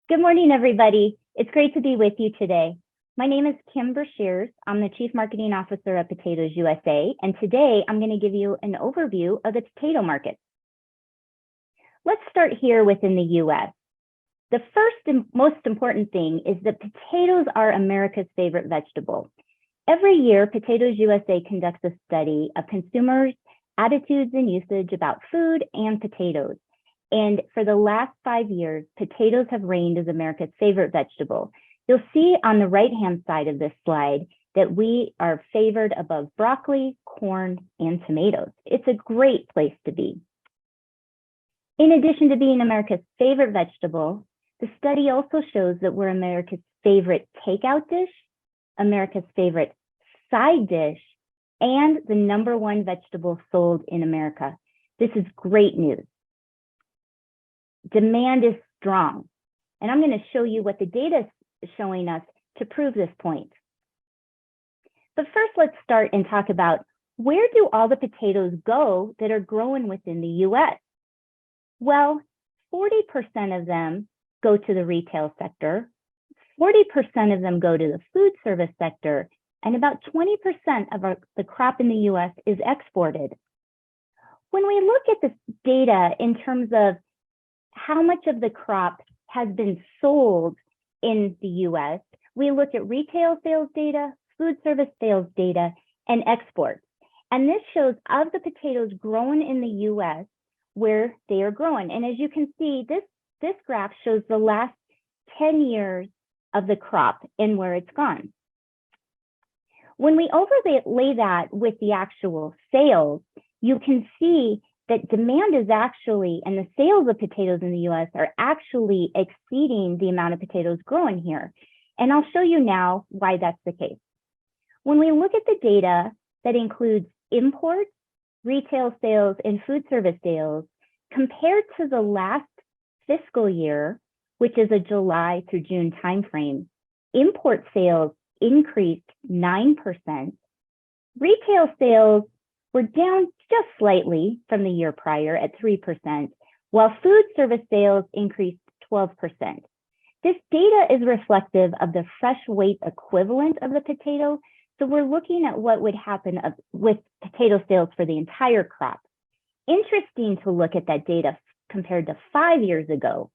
Good morning, everybody. It's great to be with you today. My name is Kim Breshears. I'm the Chief Marketing Officer at Potatoes USA, and today I'm going to give you an overview of the potato market. Let's start here within the U.S. The first and most important thing is that potatoes are America's favorite vegetable. Every year, Potatoes USA conducts a study of consumers' attitudes and usage about food and potatoes. And for the last 5 years, potatoes have reigned as America's favorite vegetable. You'll see on the right-hand side of this slide that we are favored above broccoli, corn, and tomatoes. It's a great place to be. In addition to being America's favorite vegetable, the study also shows that we're America's favorite takeout dish, America's favorite side dish, and the #1 vegetable sold in America. This is great news. Demand is strong, and I'm going to show you what the data is showing us to prove this point. But first, let's start and talk about where do all the potatoes go that are grown within the U.S.? Well, 40% of them go to the retail sector, 40% of them go to the food service sector, and about 20% of the crop in the U.S. is exported. When we look at this data in terms of how much of the crop has been sold in the U.S., we look at retail sales data, food service sales data, and exports. And this shows of the potatoes grown in the U.S. where they are grown. And as you can see, this graph shows the last 10 years of the crop and where it's gone. When we overlay that with the actual sales, you can see that demand is actually, and the sales of potatoes in the U.S. are actually exceeding the amount of potatoes grown here. And I'll show you now why that's the case. When we look at the data that includes imports, retail sales, and food service sales, compared to the last fiscal year, which is a July through June timeframe, import sales increased 9%. Retail sales were down just slightly from the year prior at 3%, while food service sales increased 12%. This data is reflective of the fresh weight equivalent of the potato, so we're looking at what would happen with potato sales for the entire crop. Interesting to look at that data compared to 5 years ago.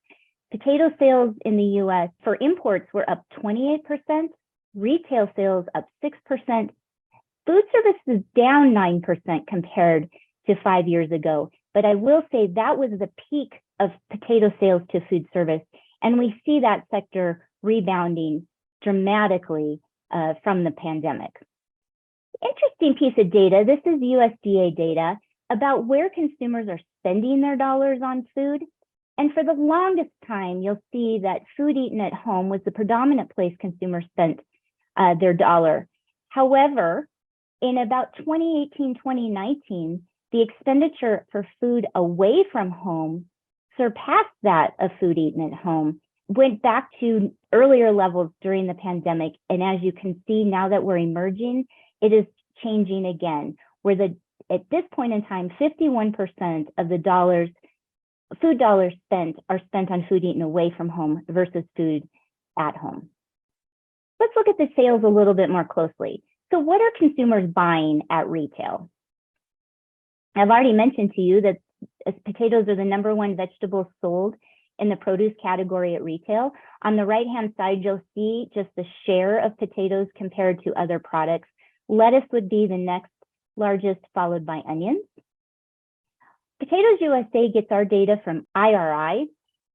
Potato sales in the U.S. for imports were up 28%, retail sales up 6%, food service is down 9% compared to 5 years ago, but I will say that was the peak of potato sales to food service, and we see that sector rebounding dramatically from the pandemic. Interesting piece of data, this is USDA data about where consumers are spending their dollars on food, and for the longest time, you'll see that food eaten at home was the predominant place consumers spent their dollar. However, in about 2018, 2019, the expenditure for food away from home surpassed that of food eaten at home, went back to earlier levels during the pandemic. And as you can see, now that we're emerging, it is changing again, where at this point in time, 51% of the food dollars spent are spent on food eaten away from home versus food at home. Let's look at the sales a little bit more closely. So what are consumers buying at retail? I've already mentioned to you that potatoes are the #1 vegetable sold in the produce category at retail. On the right-hand side, you'll see just the share of potatoes compared to other products. Lettuce would be the next largest, followed by onions. Potatoes USA gets our data from IRI.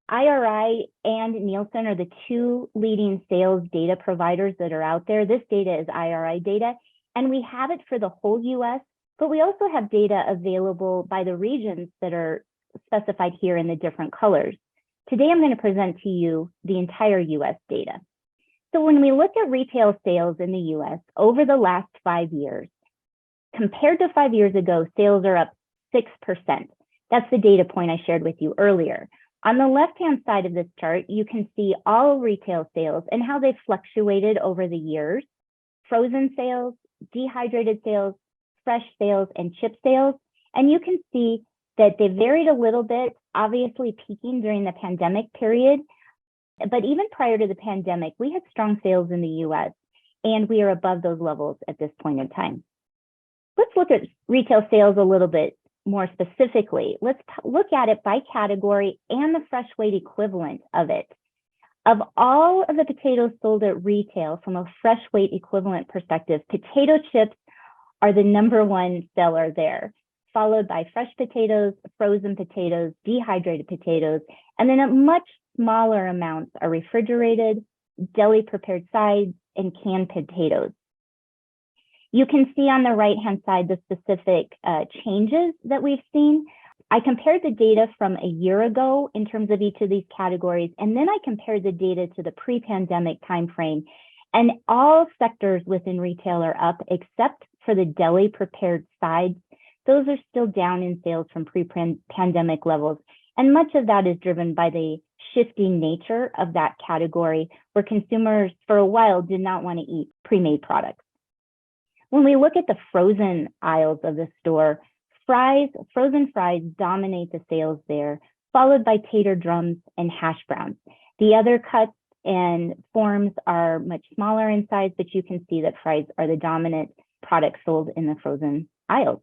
IRI and Nielsen are the two leading sales data providers that are out there. This data is IRI data, and we have it for the whole US, but we also have data available by the regions that are specified here in the different colors. Today, I'm going to present to you the entire US data. So when we look at retail sales in the US over the last 5 years, compared to 5 years ago, sales are up 6%. That's the data point I shared with you earlier. On the left-hand side of this chart, you can see all retail sales and how they've fluctuated over the years. Frozen sales, dehydrated sales, fresh sales, and chip sales. And you can see that they varied a little bit, obviously peaking during the pandemic period. But even prior to the pandemic, we had strong sales in the US, and we are above those levels at this point in time. Let's look at retail sales a little bit more specifically. Let's look at it by category and the fresh weight equivalent of it. Of all of the potatoes sold at retail from a fresh weight equivalent perspective, potato chips are the #1 seller there, followed by fresh potatoes, frozen potatoes, dehydrated potatoes, and then a much smaller amounts are refrigerated, deli prepared sides, and canned potatoes. You can see on the right-hand side the specific changes that we've seen. I compared the data from a year ago in terms of each of these categories, and then I compared the data to the pre-pandemic timeframe. And all sectors within retail are up except for the deli prepared sides. Those are still down in sales from pre-pandemic levels. And much of that is driven by the shifting nature of that category, where consumers for a while did not want to eat pre-made products. When we look at the frozen aisles of the store, frozen fries dominate the sales there, followed by tater drums and hash browns. The other cuts and forms are much smaller in size, but you can see that fries are the dominant product sold in the frozen aisles.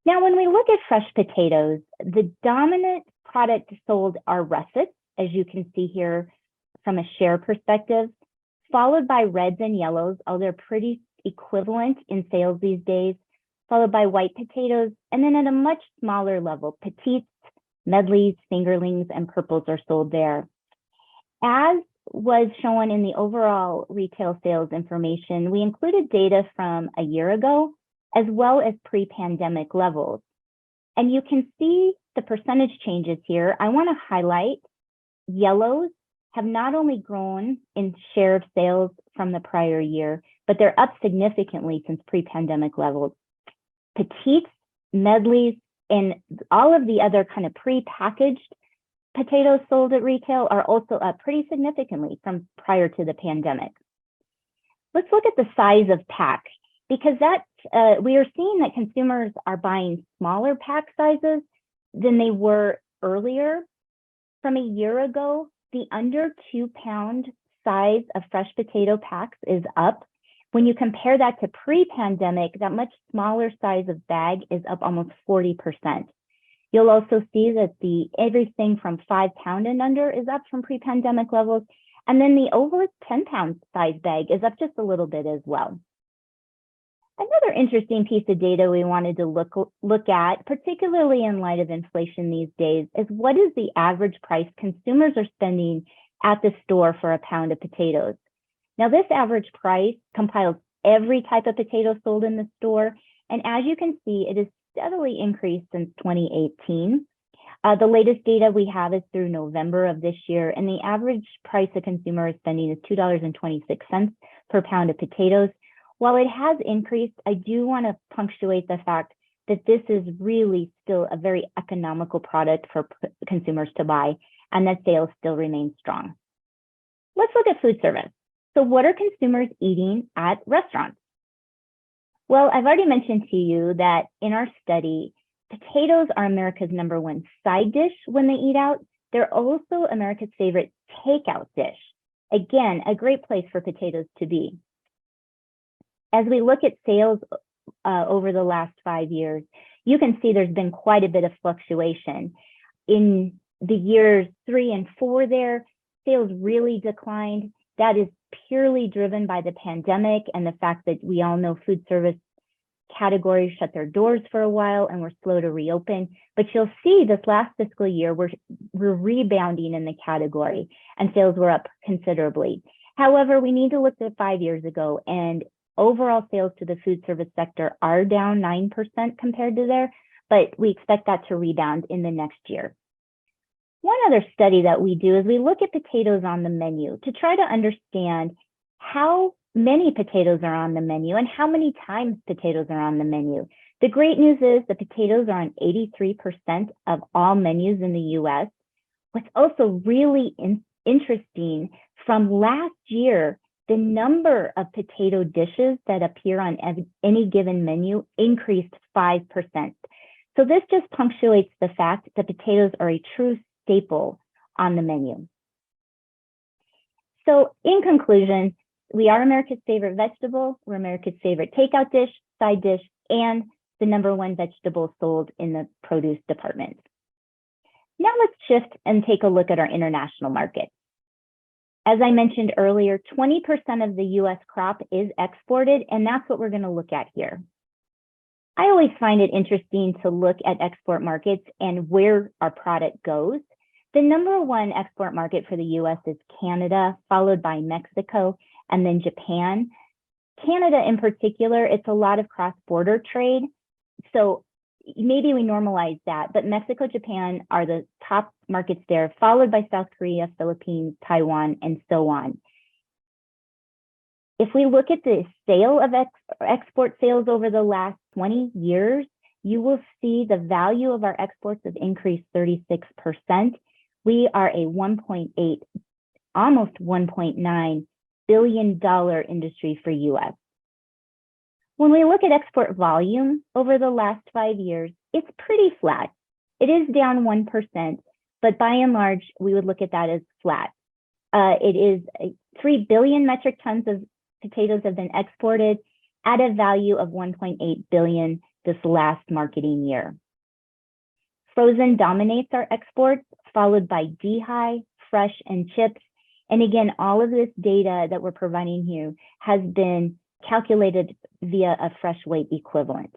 Now, when we look at fresh potatoes, the dominant product sold are russets, as you can see here from a share perspective, followed by reds and yellows, although they're pretty equivalent in sales these days, followed by white potatoes, and then at a much smaller level, petites, medleys, fingerlings, and purples are sold there. As was shown in the overall retail sales information, we included data from a year ago, as well as pre-pandemic levels. And you can see the percentage changes here. I want to highlight yellows have not only grown in share of sales from the prior year, but they're up significantly since pre-pandemic levels. Petites, medleys, and all of the other kind of pre-packaged potatoes sold at retail are also up pretty significantly from prior to the pandemic. Let's look at the size of pack, because we are seeing that consumers are buying smaller pack sizes than they were earlier. From a year ago, the under 2-pound size of fresh potato packs is up. When you compare that to pre-pandemic, that much smaller size of bag is up almost 40%. You'll also see that everything from 5-pound and under is up from pre-pandemic levels. And then the over 10-pound size bag is up just a little bit as well. Another interesting piece of data we wanted to look at, particularly in light of inflation these days, is what is the average price consumers are spending at the store for a pound of potatoes. Now, this average price compiles every type of potato sold in the store, and as you can see, it has steadily increased since 2018. The latest data we have is through November of this year, and the average price a consumer is spending is $2.26 per pound of potatoes. While it has increased, I do want to punctuate the fact that this is really still a very economical product for consumers to buy, and that sales still remain strong. Let's look at food service. So what are consumers eating at restaurants? Well, I've already mentioned to you that in our study, potatoes are America's #1 side dish when they eat out. They're also America's favorite takeout dish. Again, a great place for potatoes to be. As we look at sales over the last 5 years, you can see there's been quite a bit of fluctuation. In the years 3 and 4 there, sales really declined. That is purely driven by the pandemic and the fact that we all know food service categories shut their doors for a while and were slow to reopen. But you'll see this last fiscal year, we're rebounding in the category and sales were up considerably. However, we need to look at 5 years ago, and overall sales to the food service sector are down 9% compared to there, but we expect that to rebound in the next year. One other study that we do is we look at potatoes on the menu to try to understand how many potatoes are on the menu and how many times potatoes are on the menu. The great news is the potatoes are on 83% of all menus in the US. What's also really interesting, from last year, the number of potato dishes that appear on any given menu increased 5%. So this just punctuates the fact that potatoes are a true staple on the menu. So in conclusion, we are America's favorite vegetable, we're America's favorite takeout dish, side dish, and the #1 vegetable sold in the produce department. Now let's shift and take a look at our international market. As I mentioned earlier, 20% of the US crop is exported, and that's what we're going to look at here. I always find it interesting to look at export markets and where our product goes. The #1 export market for the US is Canada, followed by Mexico, and then Japan. Canada in particular, it's a lot of cross-border trade. So maybe we normalize that, but Mexico, Japan are the top markets there, followed by South Korea, Philippines, Taiwan, and so on. If we look at the sale of export sales over the last 20 years, you will see the value of our exports have increased 36%. We are a 1.8, almost $1.9 billion industry for US. When we look at export volume over the last 5 years, it's pretty flat. It is down 1%, but by and large, we would look at that as flat. It is 3 billion metric tons of potatoes have been exported at a value of 1.8 billion this last marketing year. Frozen dominates our exports, followed by dehy, fresh, and chips. And again, all of this data that we're providing here has been calculated via a fresh weight equivalent.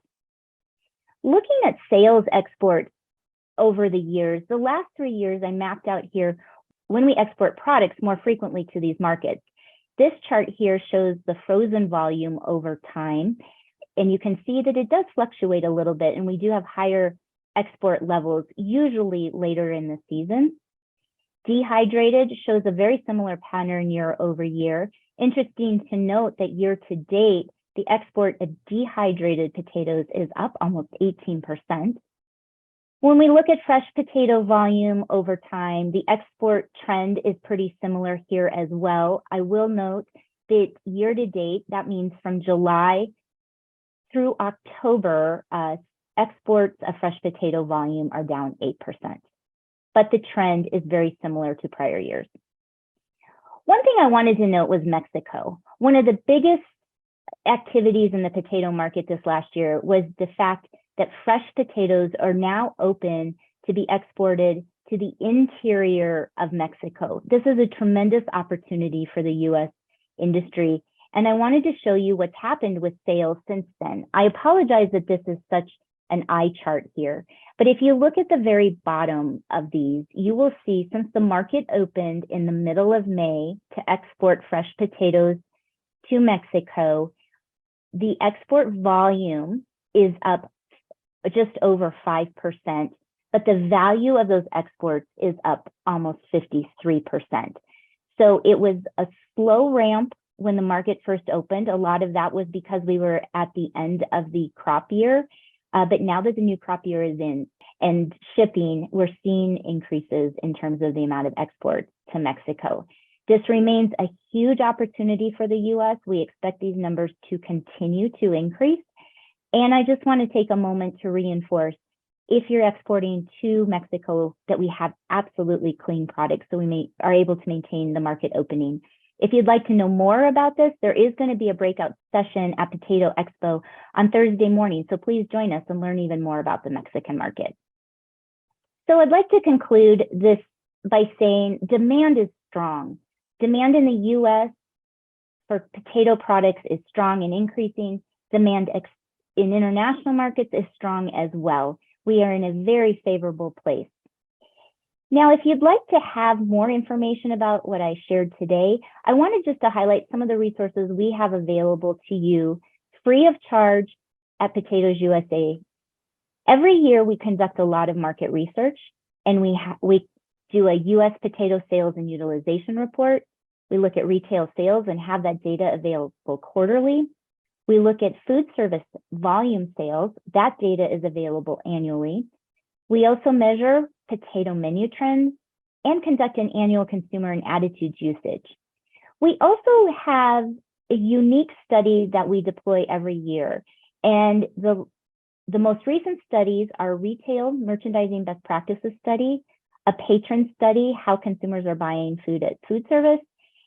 Looking at sales export over the years, the last 3 years I mapped out here when we export products more frequently to these markets. This chart here shows the frozen volume over time, and you can see that it does fluctuate a little bit, and we do have higher export levels, usually later in the season. Dehydrated shows a very similar pattern year over year. Interesting to note that year to date, the export of dehydrated potatoes is up almost 18%. When we look at fresh potato volume over time, the export trend is pretty similar here as well. I will note that year to date, that means from July through October, exports of fresh potato volume are down 8%, but the trend is very similar to prior years. One thing I wanted to note was Mexico. One of the biggest activities in the potato market this last year was the fact that fresh potatoes are now open to be exported to the interior of Mexico. This is a tremendous opportunity for the US industry, and I wanted to show you what's happened with sales since then. I apologize that this is such an eye chart here, but if you look at the very bottom of these, you will see since the market opened in the middle of May to export fresh potatoes to Mexico, the export volume is up just over 5%, but the value of those exports is up almost 53%. So it was a slow ramp when the market first opened. A lot of that was because we were at the end of the crop year, but now that the new crop year is in and shipping, we're seeing increases in terms of the amount of exports to Mexico. This remains a huge opportunity for the US. We expect these numbers to continue to increase. And I just want to take a moment to reinforce, if you're exporting to Mexico, that we have absolutely clean products so we are able to maintain the market opening. If you'd like to know more about this, there is going to be a breakout session at Potato Expo on Thursday morning, so please join us and learn even more about the Mexican market. So I'd like to conclude this by saying demand is strong. Demand in the US for potato products is strong and increasing. Demand in international markets is strong as well. We are in a very favorable place. Now, if you'd like to have more information about what I shared today, I wanted just to highlight some of the resources we have available to you free of charge at Potatoes USA. Every year we conduct a lot of market research, and we do a US potato sales and utilization report. We look at retail sales and have that data available quarterly. We look at food service volume sales. That data is available annually. We also measure potato menu trends and conduct an annual consumer and attitudes usage. We also have a unique study that we deploy every year. And the most recent studies are retail merchandising best practices study, a patron study, how consumers are buying food at food service,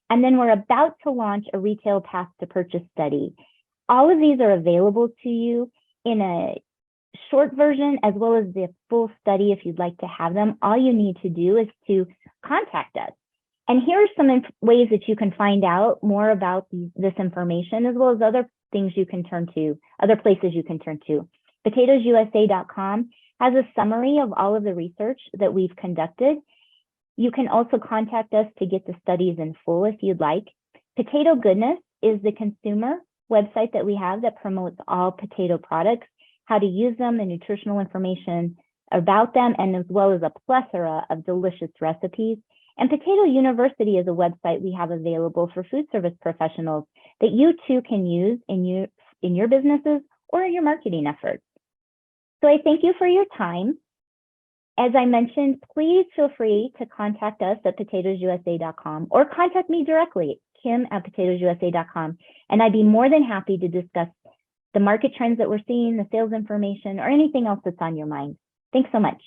And then we're about to launch a retail path to purchase study. All of these are available to you in a short version as well as the full study if you'd like to have them. All you need to do is to contact us. And here are some ways that you can find out more about this information, as well as other things you can turn to, other places you can turn to. PotatoesUSA.com has a summary of all of the research that we've conducted. You can also contact us to get the studies in full if you'd like. Potato Goodness is the consumer website that we have that promotes all potato products, how to use them, the nutritional information about them, and as well as a plethora of delicious recipes. And Potato University is a website we have available for food service professionals that you too can use in your businesses or in your marketing efforts. So I thank you for your time. As I mentioned, please feel free to contact us at potatoesusa.com or contact me directly, kim@potatoesusa.com, and I'd be more than happy to discuss the market trends that we're seeing, the sales information, or anything else that's on your mind. Thanks so much.